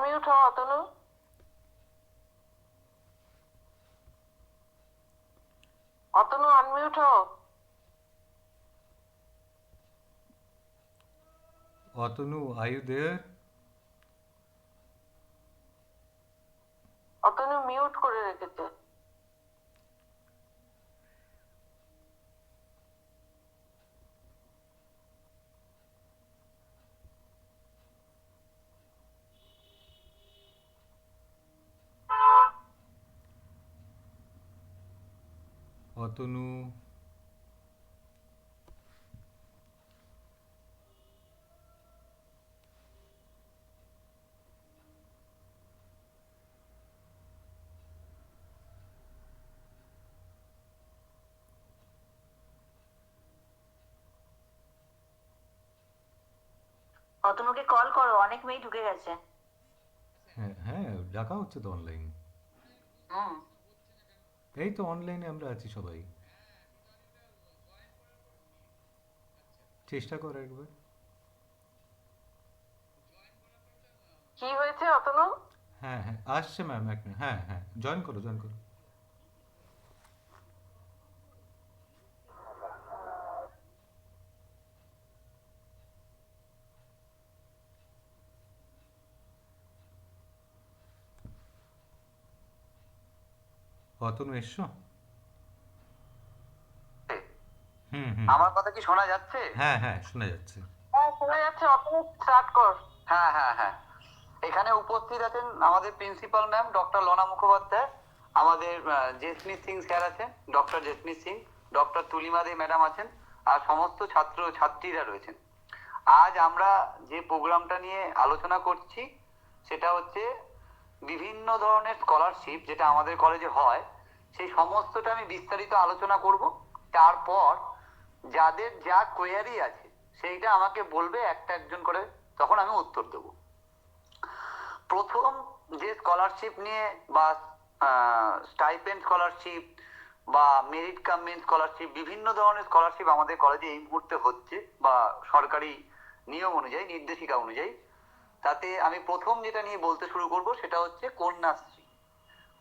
Unmute হও Atanu. Atanu unmute হও। Atanu, are you there? Atanu mute করে রেখেছে। Atanu, অতনুকে কল করো, অনেক মেয়ে ঢুকে গেছে। হ্যাঁ হ্যাঁ, ডাকা হচ্ছে তো অনলাইন। হুম। এই তো অনলাইনে আমরা আছি সবাই। চেষ্টা কর একবার। কি হয়েছে অতনু? হ্যাঁ হ্যাঁ আসছে ম্যাম, এক মিনিট। হ্যাঁ হ্যাঁ, জয়েন করো জয়েন করো। অতনু এসছো? হুম হুম। আমার কথা কি শোনা যাচ্ছে? হ্যাঁ হ্যাঁ, শোনা যাচ্ছে। হ্যাঁ শোনা যাচ্ছে, অতনু স্টার্ট কর। হ্যাঁ হ্যাঁ হ্যাঁ, এখানে উপস্থিত আছেন আমাদের প্রিন্সিপাল ম্যাম ডক্টর লনা মুখোপাধ্যায়, আমাদের জেসমিত সিং স্যার আছেন, ডক্টর জেসমিত সিং, ডক্টর তুলিমা দে ম্যাডাম আছেন, আর সমস্ত ছাত্র ছাত্রীরা রয়েছেন। আজ আমরা যে প্রোগ্রামটা নিয়ে আলোচনা করছি সেটা হচ্ছে বিভিন্ন ধরনের স্কলারশিপ যেটা আমাদের কলেজে হয়, সেই সমস্তটা আমি বিস্তারিত আলোচনা করব। তারপর যাদের যা কোয়ারি আছে সেইটা আমাকে বলবে একটা একজন করে, তখন আমি উত্তর দেব। প্রথম যে স্কলারশিপ নিয়ে বা স্টাইপেন্ড স্কলারশিপ বা মেরিট কাম মেন স্কলারশিপ, বিভিন্ন ধরনের স্কলারশিপ আমাদের কলেজে এই মুহূর্তে হচ্ছে বা সরকারি নিয়ম অনুযায়ী, নির্দেশিকা অনুযায়ী, তাতে আমি প্রথম যেটা নিয়ে বলতে শুরু করব সেটা হচ্ছে কন্যাশ্রী।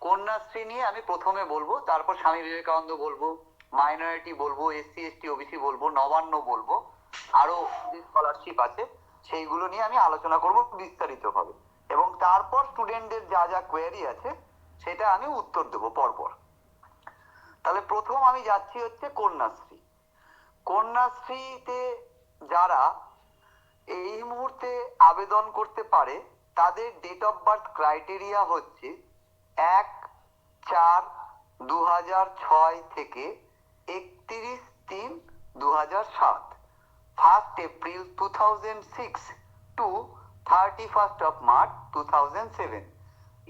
কন্যাশ্রী নিয়ে আমি প্রথমে বলবো, তারপর স্বামী বিবেকানন্দ বলবো, মাইনরিটি বলবো, এসসি এসটি ওবিসি বলবো, নবান্ন বলবো, আরো যে স্কলারশিপ আছে সেইগুলো নিয়ে আমি আলোচনা করব বিস্তারিত ভাবে, এবং তারপর স্টুডেন্টদের যা যা কোয়ারি আছে সেটা আমি উত্তর দেবো পরপর। তাহলে প্রথম আমি যাচ্ছি হচ্ছে কন্যাশ্রী। কন্যাশ্রীতে যারা এই মুহূর্তে আবেদন করতে পারে তাদের ডেট অফ বার্থ ক্রাইটেরিয়া হচ্ছে 1/4/2006 থেকে 31/3/2007, 1 April 2006 টু 31 March 2007।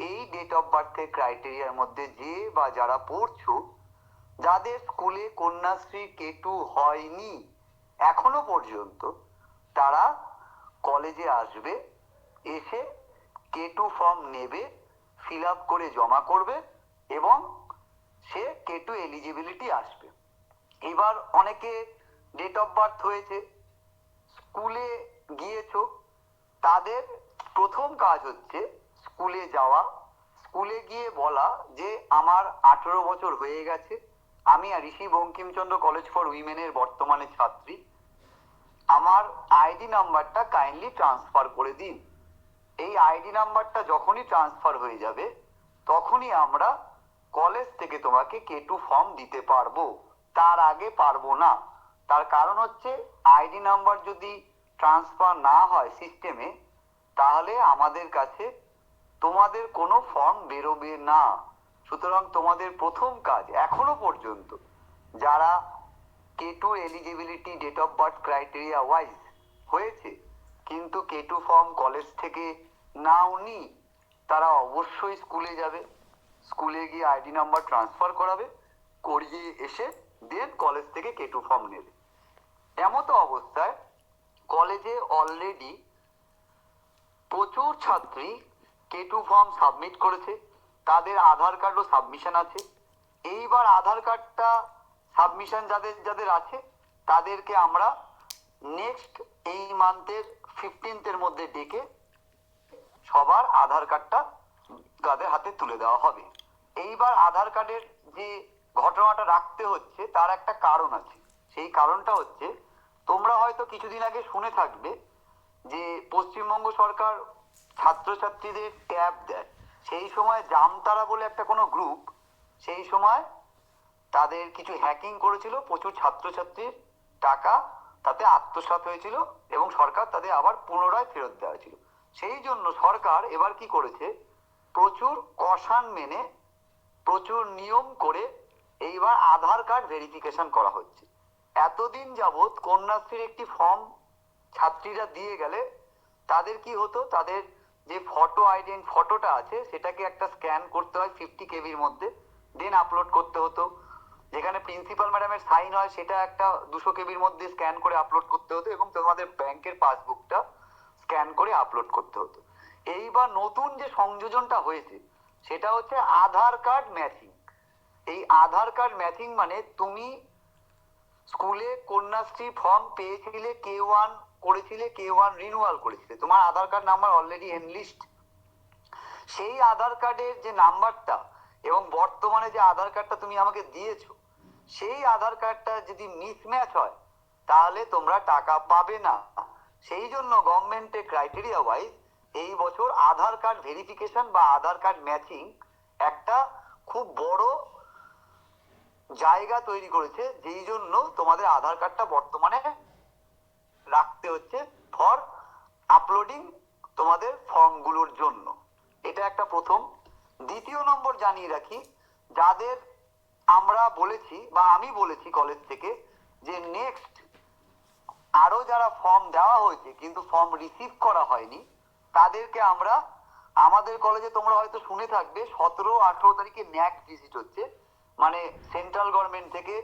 এই ডেট অফ বার্থের ক্রাইটেরিয়ার মধ্যে যে বা যারা পড়ছো, যাদের স্কুলে কন্যাশ্রী K2 হয়নি এখনো পর্যন্ত, তারা কলেজে আসবে, এসে K2 ফর্ম নেবে, ফিল আপ করে জমা করবে এবং সে K2 এলিজিবিলিটি আসবে। এবার অনেকে ডেট অফ বার্থ হয়েছে, স্কুলে গিয়েছো, তাদের প্রথম কাজ হচ্ছে স্কুলে যাওয়া, স্কুলে গিয়ে বলা যে আমার 18 বছর হয়ে গেছে, আমি ঋষি বঙ্কিমচন্দ্র কলেজ ফর উইমেনের বর্তমানে ছাত্রী, আমার আইডি নাম্বারটা কাইন্ডলি ট্রান্সফার করে দিন। এই আইডি নাম্বারটা যখনই ট্রান্সফার হয়ে যাবে তখনই আমরা কলেজ থেকে তোমাকে K2 ফর্ম দিতে পারবো, তার আগে পারবো না। তার কারণ হচ্ছে আইডি নাম্বার যদি ট্রান্সফার না হয় সিস্টেমে, তাহলে আমাদের কাছে তোমাদের কোনো ফর্ম বেরোবে না। সুতরাং তোমাদের প্রথম কাজ এখনো পর্যন্ত যারা K2 eligibility date of birth criteria wise হয়েছে কিন্তু K2 ফর্ম কলেজ থেকে নাওনি, তারা অবশ্যই স্কুলে যাবে, স্কুলে গিয়ে আইডি নাম্বার ট্রান্সফার করাবে, করিয়ে এসে দেন কলেজ থেকে K2 ফর্ম নেবে। এমতো অবস্থায় কলেজে অলরেডি প্রচুর ছাত্রী K2 ফর্ম সাবমিট করেছে, তাদের আধার কার্ডও সাবমিশন আছে। এইবার আধার কার্ডটা সাবমিশন যাদের যাদের আছে তাদেরকে আমরা নেক্সট এই মান্থের 15th মধ্যে ডেকে সবার আধার কার্ডটা তাদের হাতে তুলে দেওয়া হবে। এইবার আধার কার্ডের যে ঘটনাটা রাখতে হচ্ছে তার একটা কারণ আছে। সেই কারণটা হচ্ছে, তোমরা হয়তো কিছুদিন আগে শুনে থাকবে যে পশ্চিমবঙ্গ সরকার ছাত্রছাত্রীদের ট্যাব দেয়। সেই সময় জামতারা বলে একটা কোনো গ্রুপ সেই সময় তাদের কিছু হ্যাকিং করেছিল, প্রচুর ছাত্রছাত্রীর টাকা তাতে আত্মসাৎ হয়েছিল এবং সরকার তাদের আবার পুনরায় ফেরত দেওয়া হয়েছিল। সেই জন্য সরকার এবার কি করেছে, প্রচুর কষান মেনে প্রচুর নিয়ম করে এইবার আধার কার্ড ভেরিফিকেশন করা হচ্ছে। এতদিন যাবৎ কন্যাশ্রীর একটি ফর্ম ছাত্রীরা দিয়ে গেলে তাদের কি হতো, তাদের যে ফটোটা আছে সেটাকে একটা স্ক্যান করতে হয় 50 কেবির মধ্যে, দেন আপলোড করতে হতো। যেখানে প্রিন্সিপাল ম্যাডামের সাইন হয় সেটা একটা 200 কেবির মধ্যে স্ক্যান করে আপলোড করতে হতো এবং তোমাদের ব্যাংকের পাসবুকটা স্ক্যান করে আপলোড করতে হতো। এইবার নতুন যে সংযোজনটা হয়েছে সেটা হচ্ছে আধার কার্ড ম্যাচিং। এই আধার কার্ড ম্যাচিং মানে তুমি স্কুলে কন্যাশ্রী ফর্ম পেয়েছিলে, K1 করেছিলে, K1 রিনিউয়াল করেছিলে, তোমার আধার কার্ড নাম্বার অলরেডি এনলিস্ট। সেই আধার কার্ডের যে নাম্বারটা এবং বর্তমানে যে আধার কার্ডটা তুমি আমাকে দিয়েছো সেই আধার কার্ডটা যদি মিসম্যাচ হয় তাহলে তোমরা টাকা পাবে না। সেই জন্য গভর্নমেন্টের ক্রাইটেরিয়া ওয়াইজ এই বছর আধার কার্ড ভেরিফিকেশন বা আধার কার্ড ম্যাচিং একটা খুব বড় জায়গা তৈরি করেছে, যেই জন্য তোমাদের আধার কার্ডটা বর্তমানে রাখতে হচ্ছে ফর আপলোডিং তোমাদের ফর্মগুলোর জন্য। এটা একটা প্রথম। দ্বিতীয় নম্বর জানিয়ে রাখি, যাদের আমরা বলেছি বা আমি বলেছি কলেজ থেকে যে নেক্সট আরো যারা ফর্ম দেওয়া হয়েছে কিন্তু ফর্ম রিসিভ করা হয়নি তাদেরকে আমরা, আমাদের কলেজে তোমরা হয়তো শুনে থাকবে 17-18 তারিখে ন্যাক ভিজিট হচ্ছে, মানে সেন্ট্রাল গভর্নমেন্ট থেকে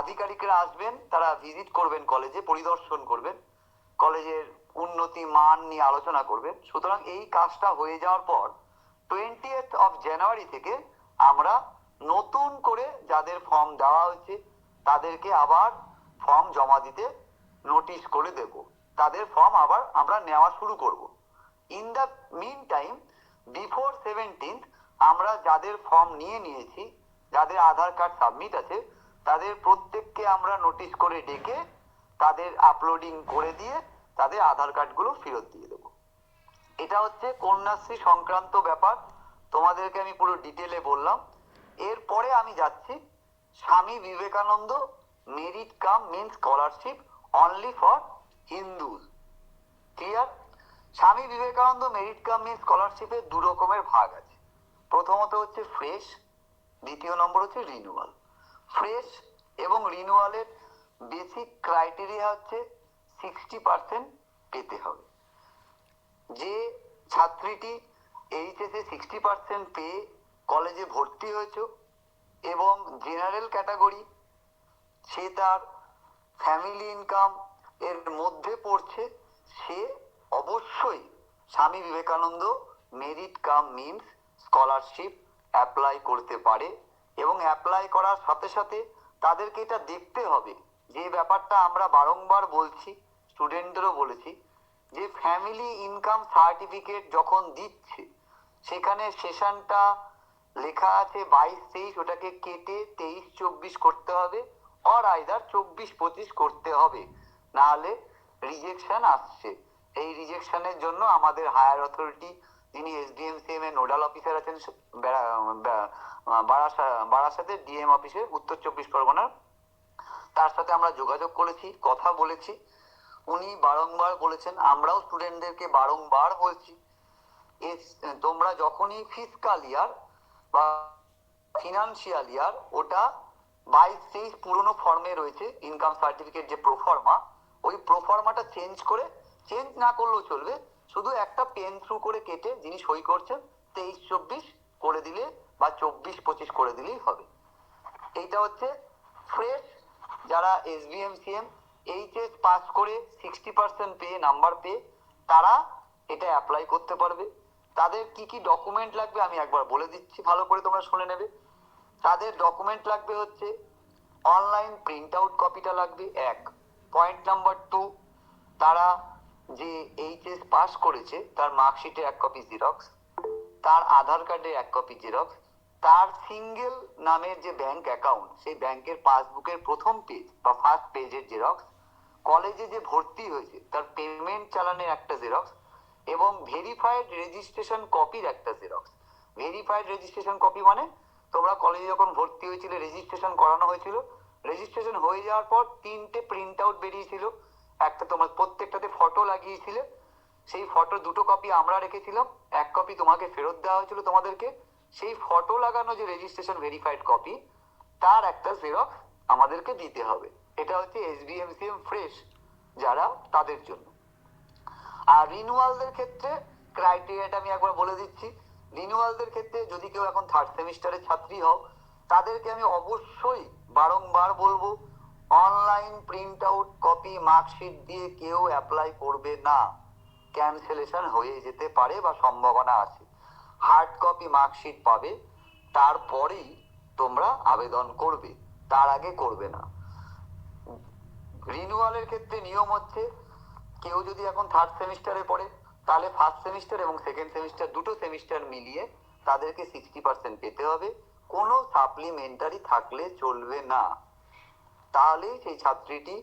আধিকারিকরা আসবেন, তারা ভিজিট করবেন কলেজে, পরিদর্শন করবেন, কলেজের উন্নতি মান নিয়ে আলোচনা করবেন। সুতরাং এই কাজটা হয়ে যাওয়ার পর 20th of January থেকে আমরা নতুন করে যাদের ফর্ম দেওয়া হয়েছে তাদেরকে আবার ফর্ম জমা দিতে নোটিশ করে দেব, তাদের ফর্ম আবার আমরা নেওয়া শুরু করব। In the meantime before 17th আমরা যাদের ফর্ম নিয়ে নিয়েছি, যাদের আধার কার্ড সাবমিট আছে, তাদের প্রত্যেককে আমরা নোটিশ করে ডেকে তাদের আপলোডিং করে দিয়ে তাদের আধার কার্ডগুলো ফেরত দিয়ে দেবো। এটা হচ্ছে কন্যাশ্রী সংক্রান্ত ব্যাপার, তোমাদেরকে আমি পুরো ডিটেলে বললাম। এরপরে আমি যাচ্ছি স্বামী Vivekananda merit come means scholarship only for Hindus. Clear? স্বামী বিবেকানন্দ মেরিট কাম মিন্স স্কলারশিপের দু রকমের ভাগ আছে। প্রথমত হচ্ছে ফ্রেশ, দ্বিতীয় নম্বর হচ্ছে রিনিউয়াল। ফ্রেশ এবং রিনিউয়ালের বেসিক ক্রাইটেরিয়া হচ্ছে 60% পেতে হবে। যে ছাত্রীটি এইচএসে 60% পেয়ে কলেজে ভর্তি হয়েছে এবং জেনারেল ক্যাটাগরি, সে তার ফ্যামিলি ইনকাম এর মধ্যে পড়ছে, সে অবশ্যই স্বামী বিবেকানন্দ মেরিট কাম মিন্স স্কলারশিপ অ্যাপ্লাই করতে পারে। এবং অ্যাপ্লাই করার সাথে সাথে তাদেরকে এটা দেখতে হবে, যে ব্যাপারটা আমরা বারংবার বলছি, স্টুডেন্টদেরও বলেছি, যে ফ্যামিলি ইনকাম সার্টিফিকেট যখন দিচ্ছে সেখানে সেশনটা লেখা আছে 22-23, ওটাকে কেটে 23-24 করতে হবে, অর আইদার 24-25 করতে হবে, নাহলে রিজেকশন আসছে। এই রিজেকশনের জন্য আমাদের হায়ার অথরিটি, যিনি SDMCM এর নোডাল অফিসার আছেন বারাসাতের ডিএম অফিসে উত্তর 24 পরগনার, তার সাথে আমরা যোগাযোগ করেছি, কথা বলেছি। উনি বারংবার বলেছেন, আমরাও স্টুডেন্টদেরকে বারংবার বলছি, তোমরা যখনই ফিসকাল ইয়ার বা ফিনান্সিয়াল ইয়ার, ওটা 22-23 পুরনো ফর্মে রয়েছে ইনকাম সার্টিফিকেট যে প্রোফর্মা, ওই প্রোফর্মাটা চেঞ্জ না করলেও চলবে, শুধু একটা পেন থ্রু করে কেটে যিনি সই করছেন 23-24 করে দিলে বা 24-25 করে দিলেই হবে। এইটা হচ্ছে ফ্রেশ। যারা SBMCM এইচএস পাস করে 60% পেয়ে নাম্বার পেয়ে তারা এটা অ্যাপ্লাই করতে পারবে। তাদের কি কি ডকুমেন্ট লাগবে আমি একবার বলে দিচ্ছি, ভালো করে তোমরা শুনে নেবে। তাদের ডকুমেন্ট লাগবে হচ্ছে অনলাইন প্রিন্ট আউট কপিটা লাগবে 1। পয়েন্ট নাম্বার 2, তারা যে এইচএস পাস করেছে তার মার্কশিটের 1 কপি জেরক্স, তার আধার কার্ডের 1 কপি জেরক্স, তার সিঙ্গেল নামের যে ব্যাংক অ্যাকাউন্ট সেই ব্যাংকের পাসবুকের প্রথম পেজ বা ফার্স্ট পেজের জেরক্স, কলেজে যে ভর্তি হয়েছে তার পেমেন্ট চালানের একটা জেরক্স এবং ভেরিফাইড রেজিস্ট্রেশন কপির একটা জেরক্স। ভেরিফাইড রেজিস্ট্রেশন কপি মানে তোমরা কলেজে যখন ভর্তি হয়েছিলে রেজিস্ট্রেশন করানো হয়েছিল, রেজিস্ট্রেশন হয়ে যাওয়ার পর 3টে প্রিন্ট আউট বেরিয়েছিল, একটা তোমার প্রত্যেকটাতে ফটো লাগিয়েছিলে, সেই ফটো 2টো কপি আমরা রেখেছিলাম, 1 কপি তোমাকে ফেরত দেওয়া হয়েছিল তোমাদেরকে। সেই ফটো লাগানো যে রেজিস্ট্রেশন ভেরিফাইড কপি তার একটা জেরক্স আমাদেরকে দিতে হবে। এটা হচ্ছে এসবিএমসিএম ফ্রেশ যারা তাদের জন্য। আর রিনিউয়ালদের ক্ষেত্রে ক্রাইটেরিয়াটা আমি একবার বলে দিচ্ছি। রিনিউয়ালদের ক্ষেত্রে যদি কেউ এখন 3rd সেমিস্টারের ছাত্রী হও তাদেরকে আমি অবশ্যই বারংবার বলবো online print out copy marksheet দিয়ে কেউ অ্যাপ্লাই করবে না, ক্যান্সেলেশন হয়ে যেতে পারে বা সম্ভাবনা আছে। হার্ড কপি মার্কশিট পাবে, তারপরেই তোমরা আবেদন করবে, তার আগে করবে না। রিনিউয়ালের ক্ষেত্রে নিয়ম হচ্ছে কেউ যদি এখন 3rd সেমিস্টারে পড়ে তাহলে 1st সেমিস্টার এবং 2nd সেমিস্টার দুটো সেমিস্টার মিলিয়ে তাদেরকে 60% পেতে হবে, কোনো সাপ্লিমেন্টারি থাকলে চলবে না। তাহলে সেই ছাত্রীটি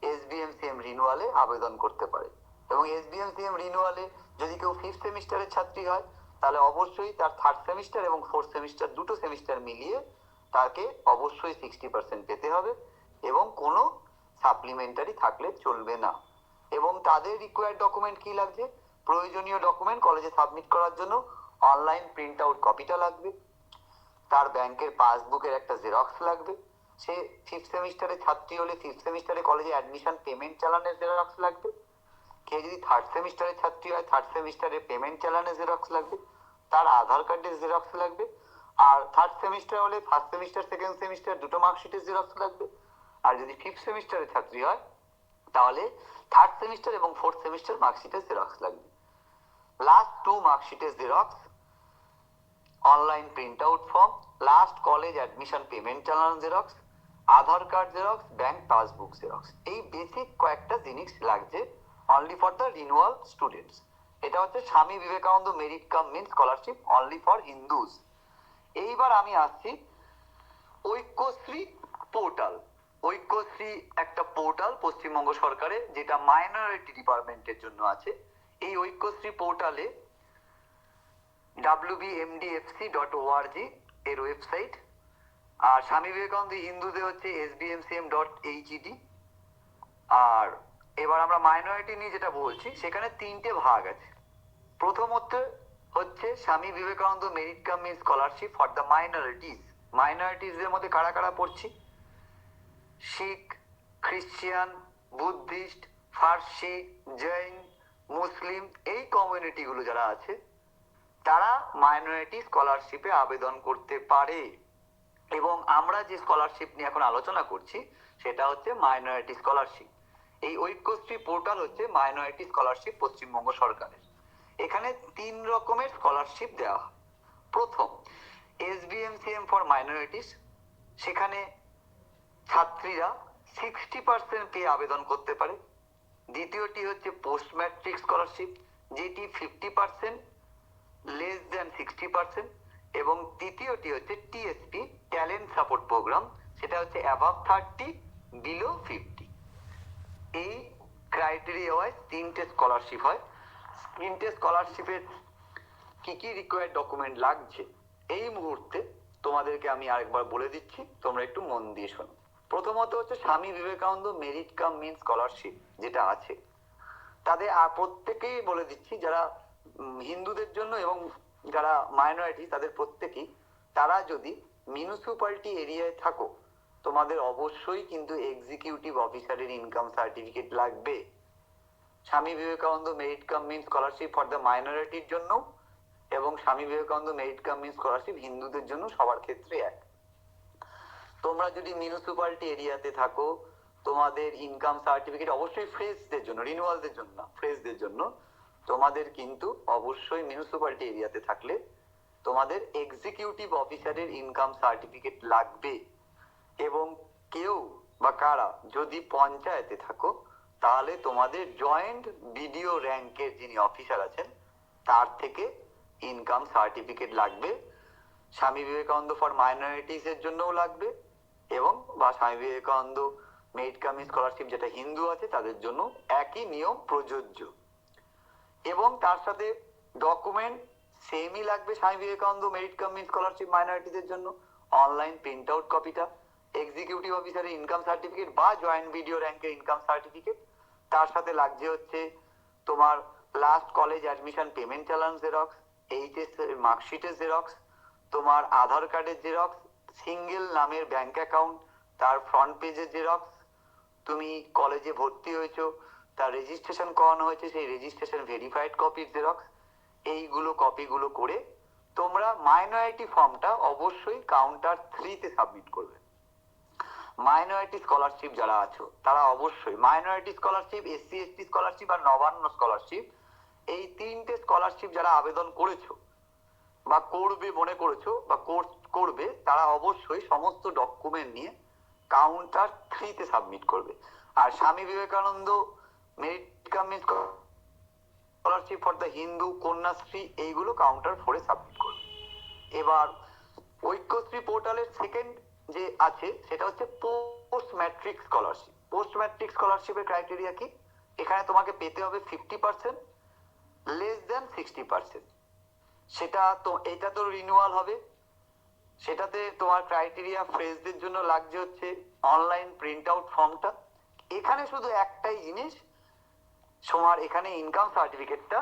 এসবিএমসিএম রিনিউয়ালে আবেদন করতে পারে। এবং এসবিএমসিএম রিনিউয়ালে যদি কেউ 5th সেমিস্টারের ছাত্রী হয় তাহলে অবশ্যই তার 3rd সেমিস্টার এবং 4th সেমিস্টার দুটো সেমিস্টার মিলিয়ে তাকে অবশ্যই 60% পেতে হবে এবং কোনো সাপ্লিমেন্টারি থাকলে চলবে না। এবং তাদের রিকোয়ার্ড ডকুমেন্ট কি লাগছে? প্রয়োজনীয় ডকুমেন্ট কলেজে সাবমিট করার জন্য অনলাইন প্রিন্ট আউট কপিটা লাগবে, তার ব্যাংকের পাসবুকের একটা জেরক্স লাগবে, সে 5th সেমিস্টারের ছাত্রী হলে 5th সেমিস্টারে কলেজে অ্যাডমিশন পেমেন্ট চালানের জেরক্স লাগবে, কেউ যদি 3rd সেমিস্টারের ছাত্রী হয় 3rd সেমিস্টারে পেমেন্ট চালানের জেরক্স লাগবে, তার আধার কার্ডের জেরক্স লাগবে, আর 3rd সেমিস্টার হলে 1st সেমিস্টার 2nd সেমিস্টার দুটো মার্কশিটের জেরক্স লাগবে। আর যদি 5th সেমিস্টারের ছাত্রী হয় তাহলে 3rd সেমিস্টার এবং 4th সেমিস্টার মার্কশিটের জেরক্স লাগবে। লাস্ট 2 মার্কশিটের xerox, online print out form, last college admission payment চালানো xerox, Aadhaar card xerox, bank passbook xerox. এই বেসিক কয়েকটা জিনিস লাগছে only for the renewal students. এটা হচ্ছে Swami Vivekananda merit cum mean scholarship only for Hindus. এইবার আমি আসছি ঐক্যশ্রী পোর্টাল। ঐক্যশ্রী একটা পোর্টাল পশ্চিমবঙ্গ সরকারের যেটা মাইনরিটি ডিপার্টমেন্টের জন্য আছে। এই ঐক্যশ্রী পোর্টালে wbmdfc.org এর ওয়েবসাইট, আর স্বামী বিবেকানন্দ হিন্দুদের হচ্ছে sbmcm.hed। আর এবার আমরা মাইনরিটি নিয়ে যেটা বলছি সেখানে 3টে ভাগ আছে। প্রথমত হচ্ছে Swami Vivekananda merit cum mean scholarship for the minorities. মাইনরিটিসদের মধ্যে কারা কারা পড়ছি? শিখ, খ্রিস্টান, বুদ্ধিস্ট, ফার্সি, জৈন, মুসলিম, এই কমিউনিটিগুলো যারা আছে তারা মাইনরিটি স্কলারশিপে আবেদন করতে পারে। এবং আমরা যে স্কলারশিপ নিয়ে এখন আলোচনা করছি সেটা হচ্ছে মাইনরিটি স্কলারশিপ। এই ঐক্যশ্রী পোর্টাল হচ্ছে মাইনরিটি স্কলারশিপ পশ্চিমবঙ্গ সরকারের। এখানে 3 রকমের স্কলারশিপ দেওয়া হয়। প্রথম এসবিএমসিএম ফর মাইনরিটিস, সেখানে ছাত্রীরা 60% পেয়ে আবেদন করতে পারে। দ্বিতীয়টি হচ্ছে পোস্ট ম্যাট্রিক স্কলারশিপ, যেটি 50% লেস দেন 60%। এবং তৃতীয়টি হচ্ছে টিএসপি ট্যালেন্ট সাপোর্ট প্রোগ্রাম, সেটা হচ্ছে অ্যাবাভ 30 বিলো 50। এই ক্রাইটেরিয়া ওয়াইজ 3টে স্কলারশিপ হয়। 3টে স্কলারশিপের কি কি রিকোয়ার্ড ডকুমেন্ট লাগছে এই মুহূর্তে তোমাদেরকে আমি আরেকবার বলে দিচ্ছি, তোমরা একটু মন দিয়ে শোনো। প্রথমত হচ্ছে Swami Vivekananda merit cum mean scholarship যেটা আছে, তাদের প্রত্যেকেই বলে দিচ্ছি যারা হিন্দুদের জন্য এবং যারা মাইনরিটি তাদের প্রত্যেকেই, তারা যদি মিউনিসিপ্যালিটি এরিয়ায় থাকো তোমাদের অবশ্যই কিন্তু এক্সিকিউটিভ অফিসারের ইনকাম সার্টিফিকেট লাগবে। Swami Vivekananda merit cum mean scholarship for the মাইনরিটির জন্য এবং Swami Vivekananda merit cum mean scholarship হিন্দুদের জন্য সবার ক্ষেত্রে এক। তোমরা যদি মিউনিসিপ্যালিটি এরিয়াতে থাকো তোমাদের ইনকাম সার্টিফিকেট অবশ্যই ফ্রেশদের জন্য, রিনিউয়ালদের জন্য না, ফ্রেশদের জন্য তোমাদের কিন্তু অবশ্যই মিউনিসিপ্যালিটি এরিয়াতে থাকলে তোমাদের এক্সিকিউটিভ অফিসারের ইনকাম সার্টিফিকেট লাগবে। এবং কেউ বা কারা যদি পঞ্চায়েতে থাকো তাহলে তোমাদের জয়েন্ট বিডিও র্যাঙ্কের যিনি অফিসার আছেন তার থেকে ইনকাম সার্টিফিকেট লাগবে। স্বামী বিবেকানন্দ ফর মাইনরিটিস এর জন্যও লাগবে, এবং বা স্বামী বিবেকানন্দ মেরিট কাম স্কলারশিপ যেটা হিন্দু আছে তাদের জন্য একই নিয়ম প্রযোজ্য। এবং তার সাথে ডকুমেন্ট সেমই লাগবে স্বামী বিবেকানন্দ মেরিট কাম স্কলারশিপ মাইনরিটিদের জন্য, অনলাইন প্রিন্ট আউট কপিটা, এক্সিকিউটিভ অফিসারের ইনকাম সার্টিফিকেট বা জয়েন্ট বিডিও র্যাঙ্কের ইনকাম সার্টিফিকেট। তার সাথে লাগছে হচ্ছে তোমার লাস্ট কলেজ অ্যাডমিশন পেমেন্ট চালান জেরক্স, এইচএস এর মার্কশিটের জেরক্স, তোমার আধার কার্ডের জেরক্স, সিঙ্গেল নামের ব্যাংক অ্যাকাউন্ট তার ফ্রন্ট পেজের জেরক্স, তুমি কলেজে ভর্তি হয়েছো তার রেজিস্ট্রেশন করানো হয়েছে সেই রেজিস্ট্রেশন ভেরিফাইড কপির জেরক্স, এইগুলো কপিগুলো করে তোমরা মাইনরিটি ফর্মটা অবশ্যই কাউন্টার 3-তে সাবমিট করবে। মাইনরিটি স্কলারশিপ যারা আছো তারা অবশ্যই minority scholarship, SC ST scholarship আর নবান্ন স্কলারশিপ, এই 3টে স্কলারশিপ যারা আবেদন করেছো বা করবে মনে করেছো বা করবে, তারা অবশ্যই সমস্ত ডকুমেন্ট নিয়ে কাউন্টার 3-তে সাবমিট করবে। আর স্বামী Vivekananda merit come scholarship for the Hindu, Kanyashree, এইগুলো কাউন্টার 4-এ সাবমিট করবে। এবার ঐক্যশ্রী পোর্টালের সেকেন্ড যে আছে সেটা হচ্ছে post matric scholarship. Post matric স্কলারশিপের ক্রাইটেরিয়া কি? এখানে তোমাকে পেতে হবে 50%, লেস দেন 60%। সেটা তো এটা তো রিনিউয়াল হবে, সেটাতে তোমার ক্রাইটেরিয়া ফ্রেশদের জন্য লাগছে হচ্ছে অনলাইন প্রিন্ট আউট ফর্মটা। এখানে শুধু একটাই জিনিস, তোমার এখানে ইনকাম সার্টিফিকেটটা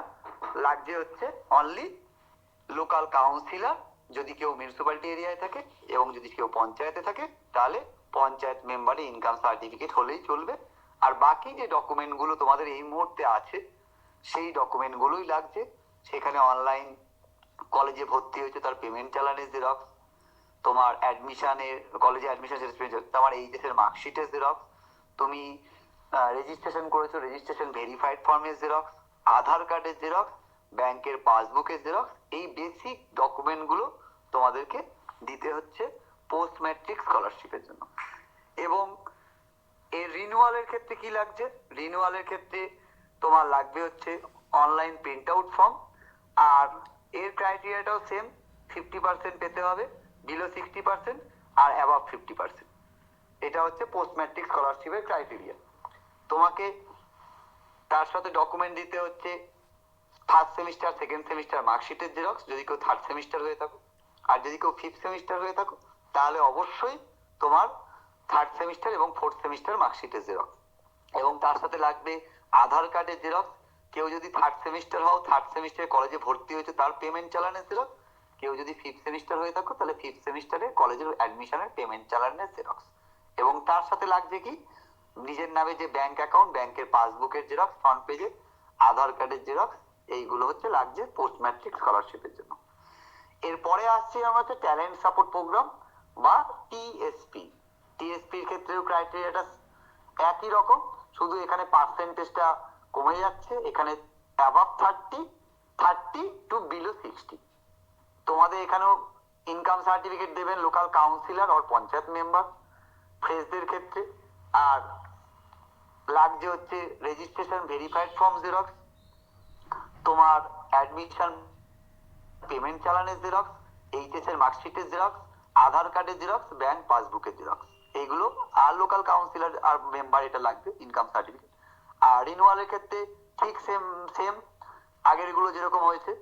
লাগছে হচ্ছে অনলি লোকাল কাউন্সিলর, যদি কেউ মিউনিসিপ্যালিটি এরিয়ায় থাকে, এবং যদি কেউ পঞ্চায়েতে থাকে তাহলে পঞ্চায়েত মেম্বারে ইনকাম সার্টিফিকেট হলেই চলবে। আর বাকি যে ডকুমেন্টগুলো তোমাদের এই মুহূর্তে আছে সেই ডকুমেন্টগুলোই লাগছে। সেখানে অনলাইন কলেজে ভর্তি হয়েছে তার পেমেন্ট চালানের জেরক্স, তোমার অ্যাডমিশনের কলেজে অ্যাডমিশন তোমার এইচএস এর মার্কশিটের জেরক্স, তুমি রেজিস্ট্রেশন করেছো রেজিস্ট্রেশন ভেরিফাইড ফর্মের জেরক্স, আধার কার্ডের জেরক্স, ব্যাংকের পাসবুকের জেরক্স, এই বেসিক ডকুমেন্টগুলো তোমাদেরকে দিতে হচ্ছে পোস্ট ম্যাট্রিক স্কলারশিপের জন্য। এবং এর রিনিউয়ালের ক্ষেত্রে কি লাগছে? রিনিউয়ালের ক্ষেত্রে তোমার লাগবে হচ্ছে অনলাইন প্রিন্ট আউট ফর্ম, আর এর ক্রাইটেরিয়াটাও সেম, 50% পেতে হবে, বিলো 60% আর অ্যাবাভ 50%। এটা হচ্ছে পোস্ট ম্যাট্রিক স্কলারশিপের ক্রাইটেরিয়া। তোমাকে তার সাথে ডকুমেন্ট দিতে হচ্ছে ফার্স্ট সেমিস্টার সেকেন্ড সেমিস্টার মার্কশিটের জেরক্স যদি কেউ থার্ড সেমিস্টার হয়ে থাকো, আর যদি কেউ ফিফথ সেমিস্টার হয়ে থাকো তাহলে অবশ্যই তোমার থার্ড সেমিস্টার এবং ফোর্থ সেমিস্টার মার্কশিটের জেরক্স। এবং তার সাথে লাগবে আধার কার্ডের জেরক্স, কেউ যদি থার্ড সেমিস্টার হও থার্ড সেমিস্টারে কলেজে ভর্তি হয়েছে তার পেমেন্ট চালানের জেরক্স, কেউ যদি ফিফথ সেমিস্টার হয়ে থাকো তাহলে ফিফথ সেমিস্টারে কলেজের অ্যাডমিশনের পেমেন্ট চালানের জেরক্স। এবং তার সাথে লাগছে কি, নিজের নামে যে ব্যাংক অ্যাকাউন্ট, ব্যাংকের পাসবুকের জেরক্স, ফ্রন্ট পেজে আধার কার্ডের জেরক্স, এইগুলো হচ্ছে লাগছে পোস্ট ম্যাট্রিক স্কলারশিপের জন্য। এরপরে আসছে আমরা হচ্ছে ট্যালেন্ট সাপোর্ট প্রোগ্রাম বা টিএসপি। টিএসপির ক্ষেত্রেও ক্রাইটেরিয়াটা একই রকম, শুধু এখানে পার্সেন্টেজটা কমে যাচ্ছে, এখানে অ্যাবাভ 30 টু বিলো 60। তোমাদের এখানেও ইনকাম সার্টিফিকেট দেবেন লোকাল কাউন্সিলর আর পঞ্চায়েত মেম্বার ফ্রেশদের ক্ষেত্রে। আর লাগছে হচ্ছে রেজিস্ট্রেশন ভেরিফাইড ফর্ম জেরক্স, তোমার অ্যাডমিশন পেমেন্ট চালানের জেরক্স, এইচএস এর মার্কশিটের জেরক্স, আধার কার্ডের জেরক্স, ব্যাংক পাসবুকের জেরক্স, এইগুলো আর লোকাল কাউন্সিলর আর মেম্বার এটা লাগবে ইনকাম সার্টিফিকেট। আর রিনিউয়ালের ক্ষেত্রে ঠিক সেম আগের এগুলো যেরকম হয়েছে,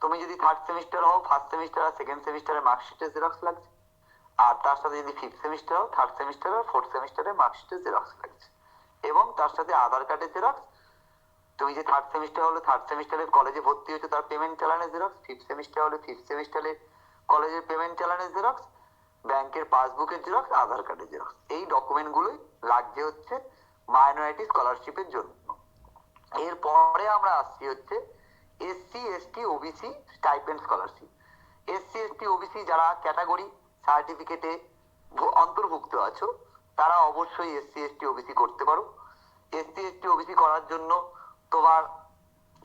তুমি যদি থার্ড সেমিস্টার হও ফার্স্ট সেমিস্টার আর সেকেন্ড সেমিস্টারের মার্কশিটের জেরক্স লাগছে, আর তার সাথে যদি ফিফথ সেমিস্টার হও থার্ড সেমিস্টার আর ফোর্থ সেমিস্টারের মার্কশিটের জেরক্স লাগছে। এবং তার সাথে আধার কার্ডের জেরক্স, তুমি যে থার্ড সেমিস্টার হলে থার্ড সেমিস্টারে কলেজে ভর্তি হয়েছে তার পেমেন্ট চালানের জেরক্স, ফিফথ সেমিস্টার হলে ফিফথ সেমিস্টারে কলেজের পেমেন্ট চালানের জেরক্স, ব্যাংকের পাসবুকের জেরক্স, আধার কার্ডের জেরক্স, এই ডকুমেন্টগুলোই লাগছে হচ্ছে মাইনরিটি স্কলারশিপের জন্য। এরপরে আমরা আসছি হচ্ছে SC ST OBC stipend scholarship. SC ST OBC যারা ক্যাটাগরি সার্টিফিকেটে অন্তর্ভুক্ত আছো তারা অবশ্যই এসসি এসটি ওবিসি করতে পারো। এসসি এসটি ওবিসি করার জন্য তোমার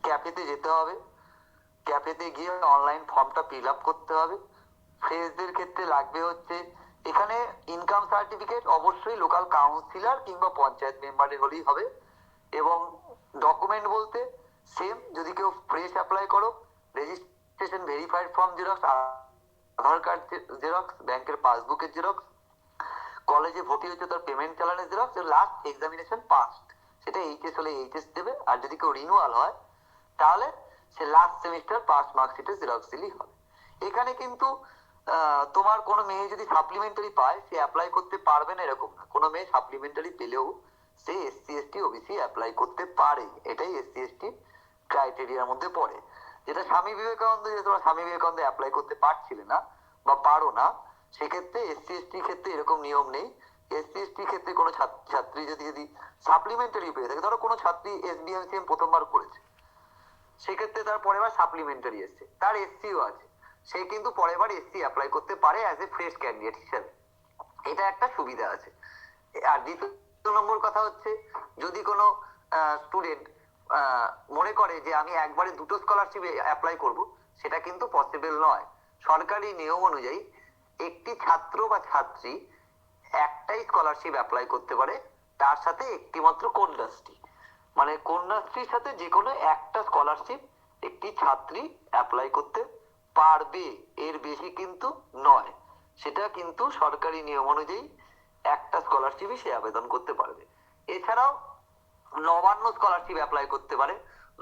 ক্যাফেতে যেতে হবে, ক্যাফেতে গিয়ে অনলাইন ফর্মটা ফিল আপ করতে হবে। ফ্রেশদের ক্ষেত্রে লাগবে হচ্ছে এখানে ইনকাম সার্টিফিকেট অবশ্যই লোকাল কাউন্সিলর কিংবা পঞ্চায়েত মেম্বারের হলেই হবে, এবং ডকুমেন্ট বলতে সেম, যদি কেউ ফ্রেশ অ্যাপ্লাই করো, registration verified form xerox, Aadhaar card xerox, ব্যাংকের পাসবুকের জেরক্স, কলেজে ভর্তি হয়েছে তার পেমেন্ট চালানের জেরক্স, লাস্ট এক্সামিনেশন পাস্ট, সেটা এইচএস হলে এইচএস দেবে, আর যদি কেউ রিনিউয়াল হয় তাহলে সে লাস্ট সেমিস্টার পাস মার্কশিটের জেরক্স দিলেই হবে। এখানে কিন্তু তোমার কোনো মেয়ে যদি সাপ্লিমেন্টারি পায় সে অ্যাপ্লাই করতে পারবে না এরকম না, কোনো মেয়ে সাপ্লিমেন্টারি পেলেও সে এসসি এসটি ওবিসি অ্যাপ্লাই করতে পারে, এটাই এসসি এসটি ক্রাইটেরিয়ার মধ্যে পড়ে। যেটা স্বামী বিবেকানন্দ, যে তোমরা স্বামী বিবেকানন্দ অ্যাপ্লাই করতে পারছিলে না বা পারো না, সেক্ষেত্রে এসসি এসটি ক্ষেত্রে এরকম নিয়ম নেই। এসসি এসটি ক্ষেত্রে কোনো ছাত্রী যদি সাপ্লিমেন্টারি পেয়ে থাকে, ধরো কোনো ছাত্রী এসবিএমসিএম প্রথমবার করেছে, সেক্ষেত্রে তার পরের বার সাপ্লিমেন্টারি এসছে, তার এসসিও আছে, সে কিন্তু পরের বার এসসি অ্যাপ্লাই করতে পারে অ্যাজ এ ফ্রেশ ক্যান্ডিডেট হিসেবে, এটা একটা সুবিধা আছে। আর দ্বিতীয় নম্বর কথা হচ্ছে, যদি কোনো স্টুডেন্ট মনে করে যে আমি একবারে দুটো স্কলারশিপ অ্যাপ্লাই করব, সেটা কিন্তু পসিবল নয়। সরকারি নিয়ম অনুযায়ী একটি ছাত্র বা ছাত্রী একটাই স্কলারশিপ অ্যাপ্লাই করতে পারে, তার সাথে একটি মাত্র কন্যাশ্রী, মানে কন্যাশ্রীর সাথে যে কোনো একটা স্কলারশিপ একটি ছাত্রী অ্যাপ্লাই করতে পারবে, এর বেশি কিন্তু নয়। সেটা কিন্তু সরকারি নিয়ম অনুযায়ী একটা স্কলারশিপই সে আবেদন করতে পারবে। এছাড়াও নবান্ন স্কলারশিপ অ্যাপ্লাই করতে পারে।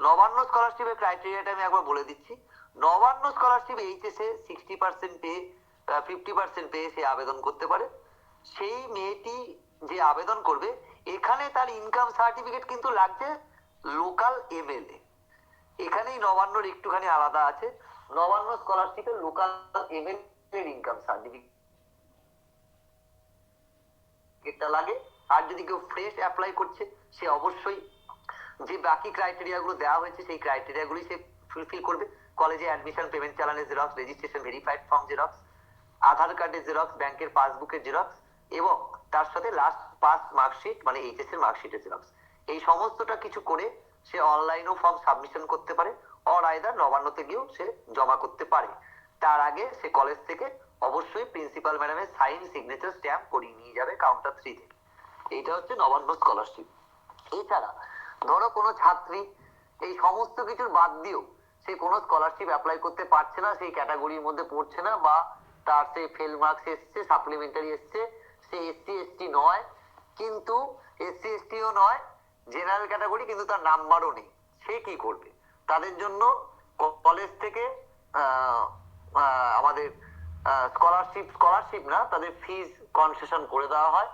নবান্ন স্কলারশিপের ক্রাইটেরিয়াটা আমি একবার বলে দিচ্ছি। নবান্ন স্কলারশিপ এইচএস এ 60% পেয়ে 50% পেয়ে সে আবেদন করতে পারে। সেই মেয়েটি যে আবেদন করবে, এখানে তার ইনকাম সার্টিফিকেট কিন্তু লাগছে লোকাল এমএলএ, এখানেই নবান্নর একটুখানি আলাদা আছে। নবান্ন স্কলারশিপে লোকাল এমএলএ এর ইনকাম সার্টিফিকেটটা লাগে। আর যদি কেউ ফ্রেশ অ্যাপ্লাই করছে, সে অবশ্যই যে বাকি ক্রাইটেরিয়া গুলো দেওয়া হয়েছে সেই ক্রাইটেরিয়া গুলি সে ফুলফিল করবে। কলেজে অ্যাডমিশন, পেমেন্ট চালানের xerox, registration verified form xerox, Aadhaar কার্ডের জেরক্স, ব্যাংকের পাসবুকের জেরক্স এবং তার সাথে লাস্ট পাস মার্কশিট মানে এইচএস এর মার্কশিটের জেরক্স, এই সমস্তটা কিছু করে সে অনলাইনেও ফর্ম সাবমিশন করতে পারে, অর আইদার নবান্নতে গিয়েও সে জমা করতে পারে। তার আগে সে কলেজ থেকে অবশ্যই প্রিন্সিপাল ম্যাডামের সাইন, সিগনেচার, স্ট্যাম্প করিয়ে নিয়ে যাবে কাউন্টার 3 থেকে। এইটা হচ্ছে নবান্ন স্কলারশিপ। এছাড়া ধরো কোনো ছাত্রী এই সমস্ত কিছুর বাদ দিয়েও সে কোনো স্কলারশিপ অ্যাপ্লাই করতে পারছে না, সেই ক্যাটাগরির মধ্যে পড়ছে না, বা তার সে ফেল মার্কস এসছে, সাপ্লিমেন্টারি এসছে, সে এসসি এসটি নয়, কিন্তু এসসি এসটিও নয়, জেনারেল ক্যাটাগরি, কিন্তু তার নাম্বারও নেই, সে কি করবে? তাদের জন্য কলেজ থেকে আমাদের স্কলারশিপ না, তাদের ফিজ কনসেশন করে দেওয়া হয়।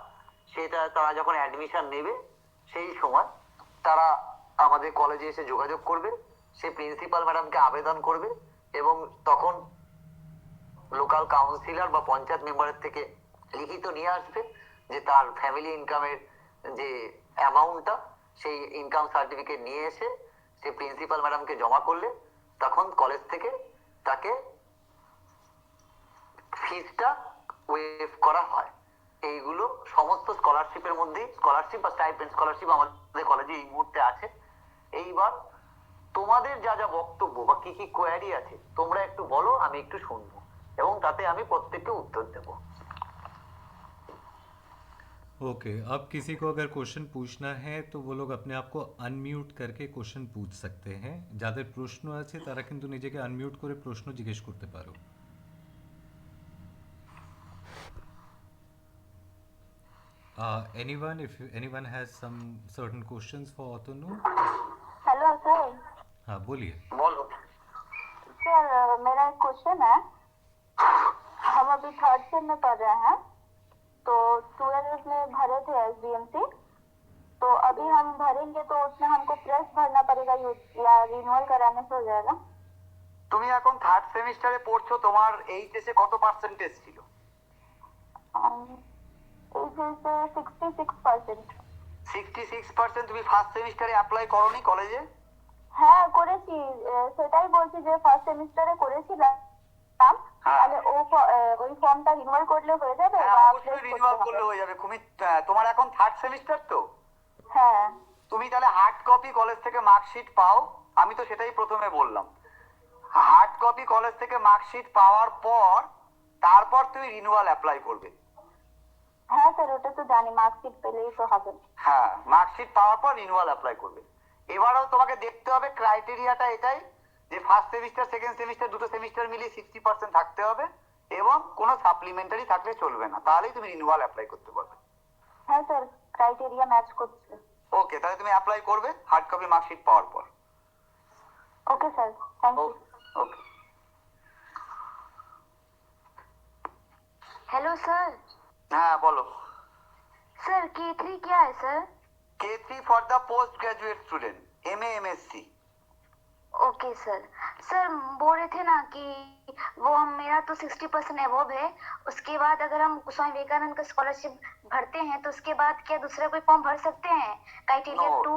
সেটা তারা যখন অ্যাডমিশন নেবে সেই সময় তারা আমাদের কলেজে এসে যোগাযোগ করবে, সে প্রিন্সিপাল ম্যাডামকে আবেদন করবে এবং তখন লোকাল কাউন্সিলর বা পঞ্চায়েত মেম্বারের থেকে লিখিত নিয়ে আসবে যে তার ফ্যামিলি ইনকামের যে অ্যামাউন্টটা, সেই ইনকাম সার্টিফিকেট নিয়ে এসে সে প্রিন্সিপাল ম্যাডামকে জমা করলে তখন কলেজ থেকে তাকে ফিজটা ওয়েভ করা হয়। এইগুলো সমস্ত স্কলারশিপের মধ্যেই, স্কলারশিপ বা স্টাইপেন্ড স্কলারশিপ আমাদের কলেজে এই মুহূর্তে আছে। এইবার তোমাদের যা যা বক্তব্য বা কি কি কোয়ারি আছে তোমরা একটু বলো, আমি একটু শুনবো এবং তাতে আমি প্রত্যেককে উত্তর দেবো। ओके, अब किसी को अगर क्वेश्चन पूछना है तो वो लोग अपने आप को আনমিউট करके क्वेश्चन पूछ सकते हैं। যাদের প্রশ্ন আছে তারা কিন্তু নিজেকে আনমিউট করে প্রশ্ন জিজ্ঞেস করতে পারো। Anyone, if anyone has some certain questions for Atanu? Hello sir. हाँ बोलिए। বলো। सर मेरा एक क्वेश्चन है। हम अभी थर्ड सेम में पढ़ रहे हैं, तो 12 में भरे थे एसबीएमसी, तो अभी हम भरेंगे तो उसमें हमको प्रेस भरना पड़ेगा या रिन्यूअल कराने से हो जाएगा? তুমি এখন থার্ড সেমিস্টারে পড়ছো, তোমার এইচএস এ কত পার্সেন্টেজ ছিল? এইচএসে 66%। 66%? তুমি ফার্স্ট সেমিস্টারে অ্যাপ্লাই করোনি কলেজে? হ্যাঁ করেছি, সেটাই বলছি যে ফার্স্ট সেমিস্টারে করেছিলাম, তাহলে ওই ফর্মটা রিনিউয়াল করলে হয়ে যাবে? হ্যাঁ, বা অবশ্যই update রিনিউয়াল করতে করলে হবে? হয়ে যাবে। তোমার এখন থার্ড সেমিস্টার তো, হ্যাঁ। তুমি তাহলে হার্ড কপি কলেজ থেকে মার্কশিট পাও। আমি তো সেটাই প্রথমে বললাম, হার্ড কপি কলেজ থেকে মার্কশিট পাওয়ার পর তারপর তুমি রিনিউয়াল অ্যাপ্লাই করবে। হ্যাঁ স্যার, ওটা তো জানি, মার্কশিট পেলেই তো হবে। হ্যাঁ, মার্কশিট পাওয়ার পর রিনিউয়াল অ্যাপ্লাই করবে। এবারেও তোমাকে দেখতে হবে ক্রাইটেরিয়াটা এটাই যে ফার্স্ট সেমিস্টার সেকেন্ড সেমিস্টার দুটো সেমিস্টার মিলিয়ে 60% থাকতে হবে এবং কোনো সাপ্লিমেন্টারি থাকলে চলবে না, তাহলেই তুমি রিনিউয়াল অ্যাপ্লাই করতে পারবে। হ্যাঁ স্যার, ক্রাইটেরিয়া ম্যাচ করছে। ওকে, তাহলে তুমি অ্যাপ্লাই করবে হার্ড কপি মার্কশিট পাওয়ার পর। Okay sir, thank you. Okay. Hello sir. হ্যাঁ বলো। सर K3 क्या है sir? K3 for the post graduate student, MA MSc। Okay sir. Sir बोल रहे थे ना कि वो हम मेरा तो 60% एबव है, उसके बाद अगर हम स्वामी विवेकानंद का स्कॉलरशिप भरते हैं तो उसके बाद क्या दूसरा कोई फॉर्म भर सकते हैं? Criteria No, 2।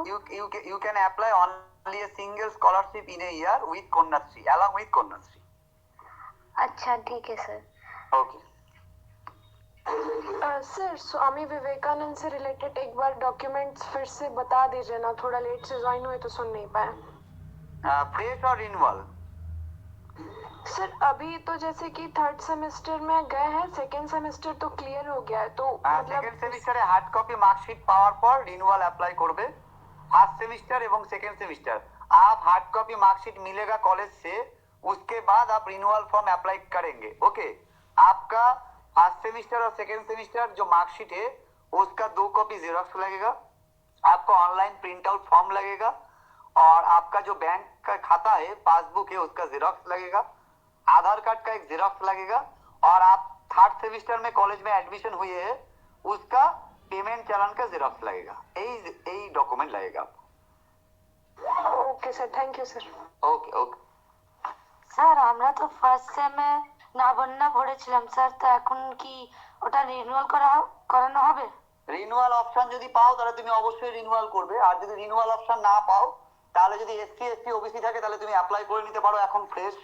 you can apply only a single scholarship in a year with Konyastree, along with Konyastree. अच्छा ठीक है sir. Okay. Sir Swami Vivekananda से रिलेटेड एक बार डॉक्यूमेंट्स फिर से बता दीजिए ना, थोड़ा लेट से ज्वाइन हुए तो सुन नहीं पाए। फ्रेश और रिन्यूअल? सर अभी तो जैसे कि थर्ड सेमेस्टर में गए हैं, सेकेंड सेमेस्टर तो क्लियर हो गया है, तो সেকেন্ড সেমিস্টারে হার্ড কপি মার্কশিট পাওয়ার পর রিনিউয়াল अप्लाई করবে। फर्स्ट सेमिस्टर एवं सेकेंड सेमिस्टर आप हार्ड कॉपी मार्कशीट मिलेगा कॉलेज से, उसके बाद आप रिन्यूअल फॉर्म अप्लाई करेंगे। ओके, आपका फर्स्ट सेमिस्टर और सेकेंड सेमिस्टर जो मार्कशीट है उसका 2 कॉपी जेरोक्स लगेगा, आपको ऑनलाइन प्रिंट आउट फॉर्म लगेगा, और आपका जो बैंक का खाता है पासबुक है उसका जेरोक्स लगेगा, आधार कार्ड का एक जेरोक्स लगेगा, और आप थर्ड सेमिस्टर में कॉलेज में एडमिशन हुए हैं उसका पेमेंट चालान का जेरोक्स लगेगा। यही डॉक्यूमेंट लगेगा आपको। Okay sir, thank you sir. Okay okay. Sir আমরা তো ফার্স্ট সেমে নাবন্যা ভরেছিলাম স্যার, তো এখন কি ওটা রিনিউয়াল করানো হবে? রিনিউয়াল অপশন যদি পাও তাহলে তুমি অবশ্যই রিনিউয়াল করবে, আর যদি রিনিউয়াল অপশন না পাও তাহলে যদি SC ST OBC থাকে তাহলে তুমি অ্যাপ্লাই করে নিতে পারো এখন ফ্রেশ।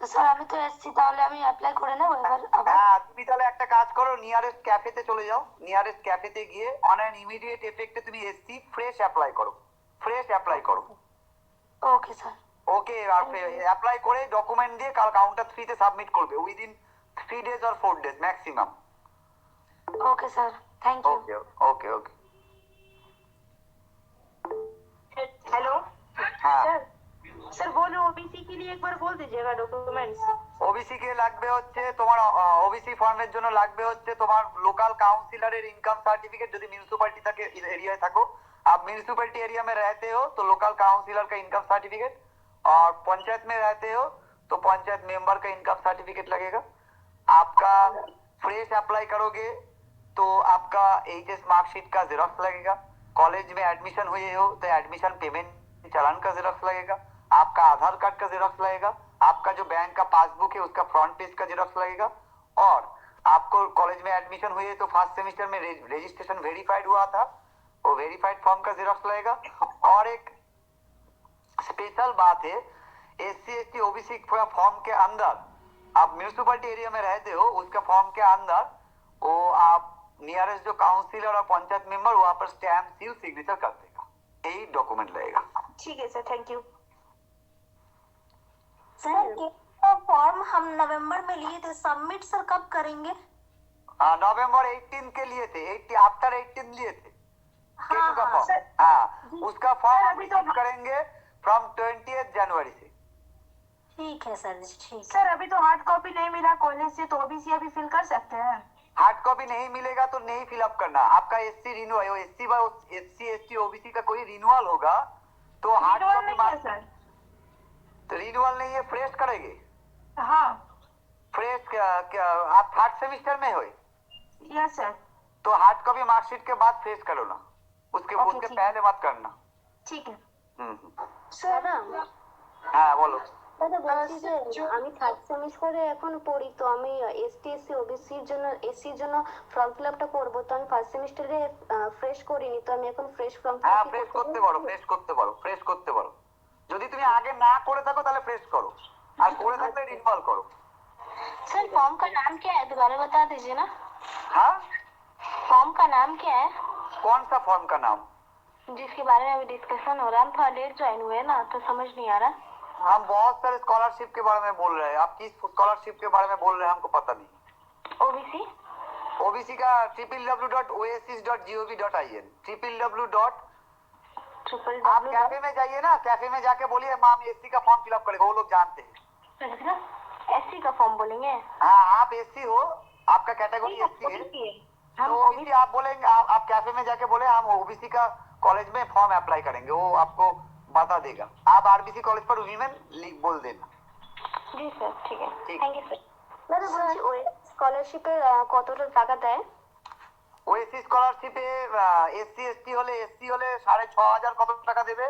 তো স্যার আমি তো এসছি, তাহলে আমি অ্যাপ্লাই করে নেবো এবার আবার? হ্যাঁ, তুমি তাহলে একটা কাজ করো, নিয়ারেস্ট ক্যাফেতে চলে যাও, নিয়ারেস্ট ক্যাফেতে গিয়ে অন অ্যান ইমিডিয়েট এফেক্টে তুমি SC ফ্রেশ অ্যাপ্লাই করো, ফ্রেশ অ্যাপ্লাই করো। Okay sir. ওকে, আর অ্যাপ্লাই করে ডকুমেন্ট দিয়ে কাল কাউন্টার 3 তে সাবমিট করবে within 3 days or 4 days maximum. Okay sir, thank you. Okay okay okay. Hello হ্যাঁ, सर बोलो ओबीसी के लिए एक बार बोल दीजिएगा डॉक्यूमेंट्स। ওবিসি কে লাগবে হচ্ছে তোমার ওবিসি ফর্মের জন্য লাগবে হচ্ছে তোমার লোকাল काउंसिलर इनकम सर्टिफिकेट, যদি म्यूनिसिपैलिटी থাকে एरिया থাকো, आप म्यूनिसिपैलिटी एरिया में रहते हो तो लोकल काउंसिलर का इनकम सर्टिफिकेट, और पंचायत में रहते हो तो पंचायत मेंबर का इनकम सर्टिफिकेट लगेगा। आपका फ्रेश अप्लाई करोगे तो आपका HS मार्कशीट का जेरोक्स लगेगा, कॉलेज में एडमिशन हुए हो तो एडमिशन पेमेंट चालान का जेरोक्स लगेगा, आपका आधार कार्ड का जेरोक्स लगेगा, आपका जो बैंक का पासबुक है उसका फ्रंट पेज का जेरोक्स लगेगा, और आपको कॉलेज में एडमिशन हुए तो फर्स्ट सेमिस्टर में रजिस्ट्रेशन वेरीफाइड हुआ था वो वेरीफाइड फॉर्म का जेरोक्स लगेगा। और एक स्पेशल बात है, SC ST OBC फॉर्म के अंदर आप म्यूनिसिपैलिटी एरिया में रहते हो उसका फॉर्म के अंदर वो आप नियरेस्ट जो काउंसिलर और पंचायत मेंबर वहां पर स्टैम्प सील सिग्नेचर कर देगा, यही डॉक्यूमेंट लगेगा। ठीक है sir, thank you. Sir form हम नवंबर में लिए थे, सबमिट सर कब करेंगे? नवंबर 18 के लिए थे, 80 आफ्टर 18 लिए थे केटू का हाँ, फॉर्म। सर। हाँ, उसका फॉर्म हम अभी तो रिसीव करेंगे फ्रॉम 20th जनवरी से। ठीक है सर, ठीक। सर अभी तो हार्ड कॉपी नहीं मिला कॉलेज से, तो ओबीसी अभी फिल कर सकते हैं? हार्ड कॉपी नहीं मिलेगा तो नहीं फिलअप करना, आपका SC renewal SC ST OBC का कोई रिन्यूअल होगा तो हार्ड रिन्यूअल कॉपी नहीं है सर। तो रिन्यूअल नहीं है, फ्रेश करेंगे। हाँ फ्रेश क्या आप थर्ड सेमिस्टर में हो यस सर। तो हार्ड कॉपी मार्कशीट के बाद फ्रेश करो ना, उसके ओके, उसके ठीक पहले मत करना। ठीक है। স্যার হ্যাঁ বলো। দাদা বলছি যে আমি থার্ড সেমিস্টারে এখন পড়ি, তো আমি ST SC OBCর জন্য SCর জন্য ফর্ম ফিল আপটা করবো, তো আমি ফার্স্ট সেমিস্টারে ফ্রেশ করিনি, তো আমি এখন ফ্রেশ ফর্ম হ্যাঁ ফ্রেশ করতে পারো, ফ্রেশ করতে পারো, ফ্রেশ করতে পারো। যদি তুমি আগে না করে থাকো তাহলে ফ্রেশ করো, আর করে থাকলে রিনিউয়াল করো। सर फॉर्म का नाम क्या है, दोबारा बता दीजिए ना। हाँ, फॉर्म का नाम क्या है कौन सा फॉर्म का नाम? जिसके बारे में अभी डिस्कशन हो रहा है? हम थोड़ा लेट ज्वाइन हुए ना, तो समझ नहीं आ रहा। हम बहुत सारे स्कॉलरशिप के बारे में बोल रहे हैं, आप किस स्कॉलरशिप के बारे में बोल रहे हैं हमको पता नहीं। ओबीसी ओबीसी का www.oasis.gov.in आप कैफे में जाइए ना, कैफे में जाके बोलिए माम एससी का फॉर्म फिलअप करेगा, वो लोग जानते हैं। एससी का फॉर्म बोलेंगे? हाँ, आप एससी हो, आपका कैटेगरी एससी है, तो ओबीसी आप बोलेंगे, आप कैफे में जाके बोले हम ओबीसी का कॉलेज में फॉर्म अप्लाई करेंगे, वो आपको बता देगा। आप आरबीसी कॉलेज पर वीमेन बोल देना। जी सर, ठीक है, ঠিক। Thank you sir. দাদা বলছি ওই স্কলারশিপের কতটা টাকা দেয়? ওএসসি স্কলারশিপে এসসি এসটি হলে 6,500 কত টাকা দেবে,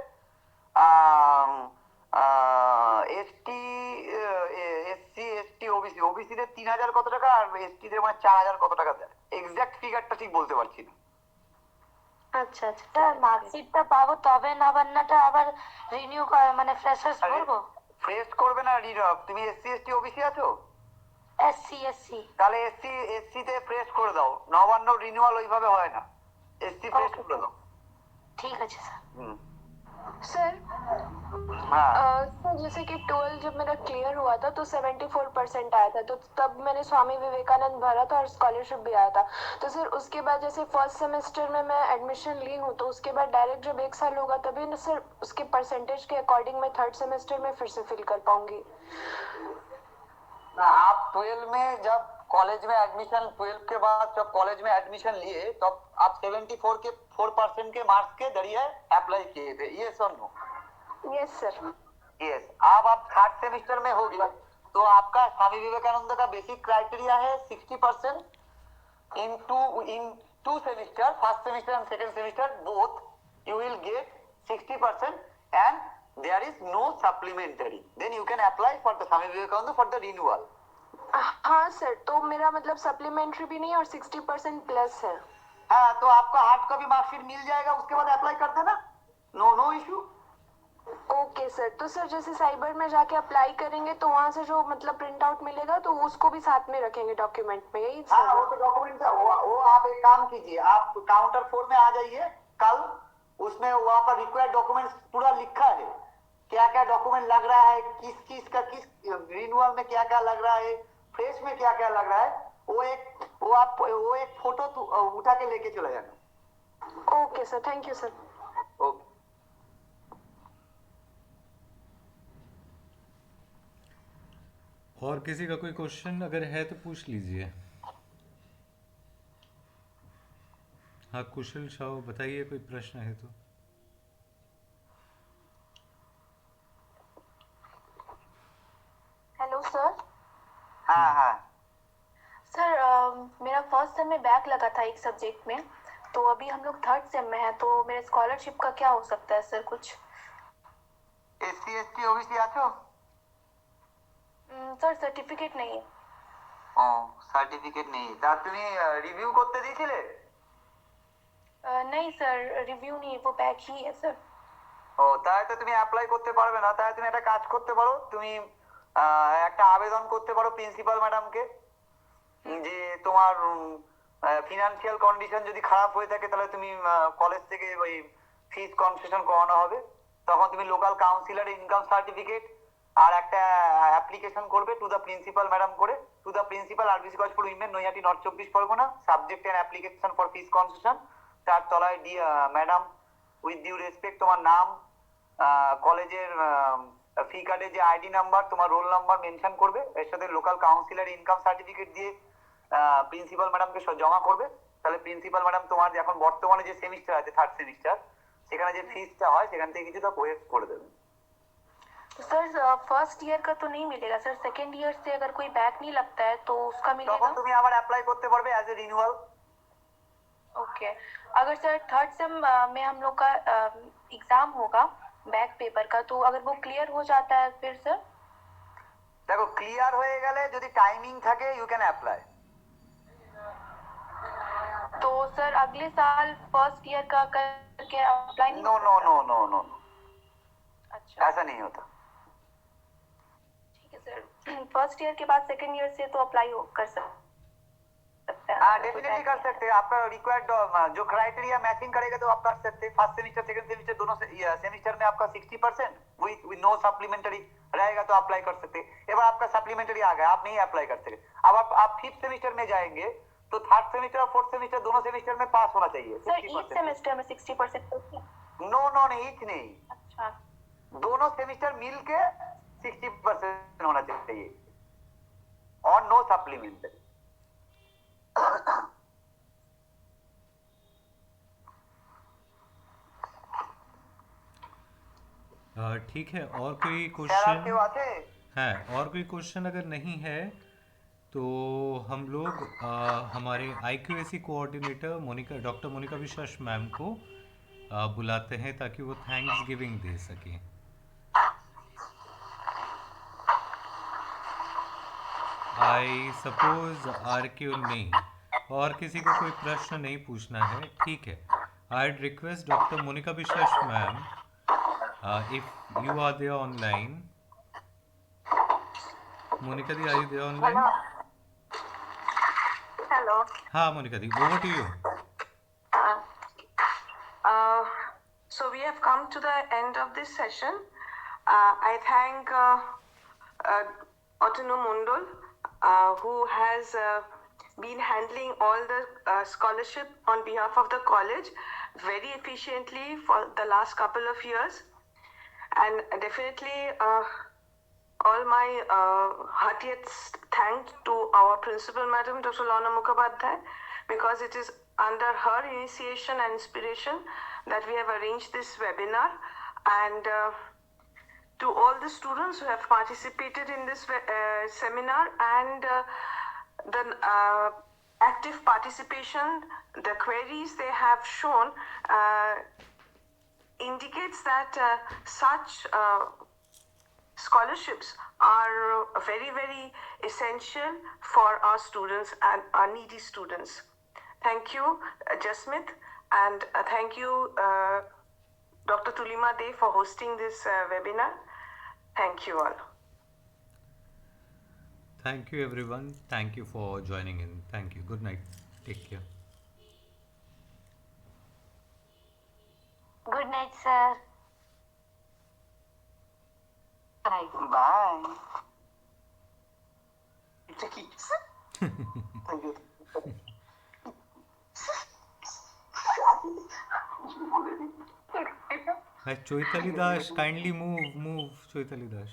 এসটি এসসি এসটি ওবিসি ওবিসিদের 3,000 কত টাকা, আর এসটিদের মানে 4,000 কত টাকা দেয়, এক্সাক্ট ফিগারটা ঠিক বলতে পারছি না। আচ্ছা আচ্ছা স্যার মার্কশিটটা পাবো তবে নবান্নটা আবার রিনিউ মানে ফ্রেশার্স করবো? ফ্রেশ করবে না, তুমি এসসি এসটি ওবিসি আছো, এসসি তাহলে এসসি তে ফ্রেশ করে দাও, নবান্ন রিনিউয়াল ওইভাবে হয় না, এসসি ফ্রেশ করে দাও। ঠিক আছে স্যার। হুম, सर হ্যাঁ सर जैसे कि 12 जब मेरा क्लियर हुआ था तो 74% आया था, तो तब मैंने स्वामी विवेकानंद भरा था और स्कॉलरशिप भी आया था। तो सर उसके बाद जैसे फर्स्ट सेमेस्टर में मैं एडमिशन ली हूँ, तो उसके बाद डायरेक्ट जब 1 साल होगा तभी ना सर उसके परसेंटेज के अकॉर्डिंग मैं थर्ड सेमेस्टर में फिर से फिल कर पाऊंगी। ना, आप 12 में जब कॉलेज में एडमिशन, 12 के बाद जब कॉलेज में एडमिशन लिए तब आप 74% के मार्क्स के जरिए अप्लाई किए थे, ये सुन लो। Yes sir. यस, अब आप थर्ड सेमेस्टर में हो गया तो आपका स्वामी विवेकानंद का बेसिक क्राइटेरिया है 60% in two semester, first semester and second semester both you will get 60% and there is no supplementary, then you can apply for the Swami Vivekananda for the renewal. हाँ sir, तो मेरा मतलब supplementary भी नहीं और 60% plus है। हाँ, तो आपका हार्ड कॉपी मार्कशीट मिल जाएगा, उसके बाद अप्लाई कर देना, नो इशू। ओके सर, तो सर जैसे साइबर में जाके अप्लाई करेंगे तो वहाँ से जो मतलब प्रिंट आउट मिलेगा तो उसको भी साथ में रखेंगे डॉक्यूमेंट में, यही हाँ, सर? वो तो डॉक्यूमेंट वो आप एक काम कीजिए, आप काउंटर 4 में आ जाइए कल, उसमें वहाँ पर रिक्वायर्ड डॉक्यूमेंट्स पूरा लिखा है, क्या क्या डॉक्यूमेंट लग रहा है, किस चीज का किस रिन्यूअल में क्या क्या लग रहा है, फ्रेश में क्या क्या लग रहा है, वो एक फोटो उठा के लेके चले जाना। Okay sir, thank you sir. Okay. और किसी का कोई क्वेश्चन अगर है तो पूछ लीजिए। हाँ कुशल शाह, बताइए कोई प्रश्न है तो। Hello sir. हाँ सर मेरा फर्स्ट सेम में बैक लगा था एक सब्जेक्ट में, तो अभी हम लोग थर्ड सेम में हैं, तो मेरे स्कॉलरशिप का क्या हो सकता है सर कुछ? एससी एसटी ओबीसी आछो? सर सर्टिफिकेट नहीं है। ও সার্টিফিকেট নেই, তা তুমি রিভিউ করতে দিয়েছিলে? नहीं सर, रिव्यू नहीं है, वो बैक ही है सर। ও তাই তো তুমি অ্যাপ্লাই করতে পারবে না, তাই তুমি একটা কাজ করতে পারো, তুমি একটা আবেদন করতে পারো প্রিন্সিপাল ম্যাডামকে, যে তোমার ফিনান্সিয়াল কন্ডিশন যদি খারাপ হয়ে থাকে তাহলে তুমি কলেজ থেকে ওই ফিস কনসেশন করানো হবে, তখন তুমি লোকাল কাউন্সিলর ইনকাম সার্টিফিকেট আর একটা অ্যাপ্লিকেশন করবে টু দ্য প্রিন্সিপাল ম্যাডাম করে, to the principal RBC college for women Naihati north 24 Pargana, subject and application for fees concession, তার তলায় ম্যাডাম উইথ ডিউ রেসপেক্ট তোমার নাম, কলেজের ফি কার্ডে যে আইডি নাম্বার, তোমার রোল নাম্বার মেনশন করবে, এর সাথে লোকাল কাউন্সিলর ইনকাম সার্টিফিকেট দিয়ে প্রিন্সিপাল ম্যাডামকে জমা করবে, তাহলে প্রিন্সিপাল ম্যাডাম তোমার এখন বর্তমানে যে সেমিস্টার আছে থার্ড সেমিস্টার, সেখানে যে ফিসটা হয় সেখান থেকে কিছুটা ওয়েভ করে দেবে। तो सर फर्स्ट ईयर का तो नहीं मिलेगा सर, सेकेंड ईयर से अगर कोई बैक नहीं लगता है तो उसका मिलेगा? তখন তুমি আবার অ্যাপ্লাই করতে পারবে অ্যাজ এ রিনিউয়াল। ओके, अगर सर थर्ड सेम में हम लोग का एग्जाम होगा बैक पेपर का, तो अगर वो क्लियर हो जाता है फिर सर? দেখো ক্লিয়ার হয়ে গেলে যদি টাইমিং থাকে ইউ ক্যান অ্যাপ্লাই। तो सर अगले साल फर्स्ट ईयर का करके अप्लाई नहीं नो हो नो सकता? नो नो नो, अच्छा ऐसा नहीं होता। ठीक है सर, फर्स्ट ईयर के बाद सेकेंड ईयर से तो अप्लाई कर सकते हैं? हाँ डेफिनेटली कर सकते हैं, आपका रिक्वायर्ड जो क्राइटेरिया मैचिंग करेगा तो आप कर सकते हैं। फर्स्ट सेमेस्टर सेकंड सेमेस्टर दोनों सेमेस्टर में आपका 60% विद नो सप्लीमेंटरी रहेगा तो अप्लाई कर सकते हैं। एक बार आपका सप्लीमेंटरी आ गया, आप नहीं अप्लाई कर सकते। अब आप फिफ्थ सेमेस्टर में जाएंगे तो थर्ड सेमेस्टर और फोर्थ सेमेस्टर दोनों सेमेस्टर में पास होना चाहिए सर 60%। ईच सेमेस्टर में 60% नो नो नहीं, ईच नहीं, अच्छा दोनों सेमेस्टर मिल के 60% होना चाहिए और नो सप्लीमेंट। ठीक है, और कोई सर आपके क्वेश्चन बात है? है? और कोई क्वेश्चन अगर नहीं है तो हम लोग हमारे IQAC coordinator Monika, doctor Monika Biswas ma'am को बुलाते हैं ताकि वो थैंक्स गिविंग दे सकें। आई सपोज RQ नहीं, और किसी को कोई प्रश्न नहीं पूछना है, ठीक है। I request doctor Monika Biswas ma'am, if you are there online. Monika दी, are you there online? Hello. हाँ मोनिका दी, over to you. So we have come to the end of this session. I thank Otanu Mondol, who has been handling all the scholarship on behalf of the college very efficiently for the last couple of years. And definitely all my heartiest thanks to our principal madam, Dr. Lorna Mukhopadhyay, because it is under her initiation and inspiration that we have arranged this webinar. And to all the students who have participated in this seminar and the active participation, the queries they have shown indicates that such scholarships are very, very essential for our students and our needy students. Thank you, Jasmith, and thank you, Dr. Tulima De, for hosting this webinar. Thank you all. Thank you everyone. Thank you for joining in. Thank you. Good night. Take care. Good night sir. Bye. এটা কি? Thank you. Choitali Das, kindly move, Choitali Das.